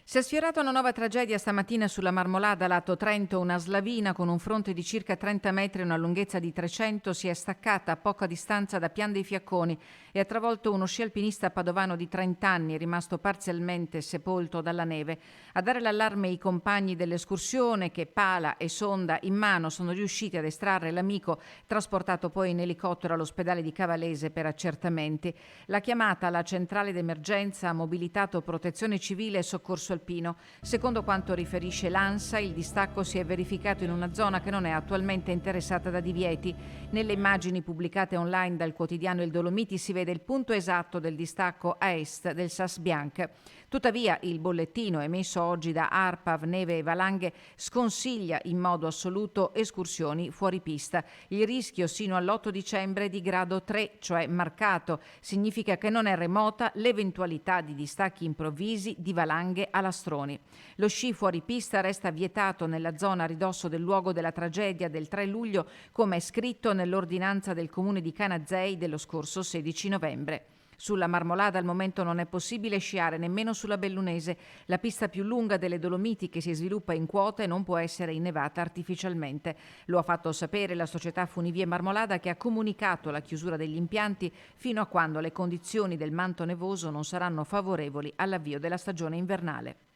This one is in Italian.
Si è sfiorata una nuova tragedia stamattina sulla Marmolada, lato Trento. Una slavina con un fronte di circa 30 metri e una lunghezza di 300 si è staccata a poca distanza da Pian dei Fiacconi e ha travolto uno sci alpinista padovano di 30 anni, rimasto parzialmente sepolto dalla neve. A dare l'allarme i compagni dell'escursione che, pala e sonda in mano, sono riusciti ad estrarre l'amico, trasportato poi in elicottero all'ospedale di Cavalese per accertamenti. La chiamata alla centrale d'emergenza ha mobilitato Protezione Civile e Soccorso alpino. Secondo quanto riferisce l'ANSA, il distacco si è verificato in una zona che non è attualmente interessata da divieti. Nelle immagini pubblicate online dal quotidiano Il Dolomiti si vede il punto esatto del distacco a est del Sas Bianc. Tuttavia, il bollettino emesso oggi da ARPAV Neve e Valanghe sconsiglia in modo assoluto escursioni fuori pista. Il rischio sino all'8 dicembre è di grado 3, cioè marcato. Significa che non è remota l'eventualità di distacchi improvvisi di valanghe a lastroni. Lo sci fuori pista resta vietato nella zona a ridosso del luogo della tragedia del 3 luglio, come è scritto nell'ordinanza del comune di Canazei dello scorso 16 novembre. Sulla Marmolada al momento non è possibile sciare nemmeno sulla Bellunese, la pista più lunga delle Dolomiti che si sviluppa in quota e non può essere innevata artificialmente. Lo ha fatto sapere la società Funivie Marmolada, che ha comunicato la chiusura degli impianti fino a quando le condizioni del manto nevoso non saranno favorevoli all'avvio della stagione invernale.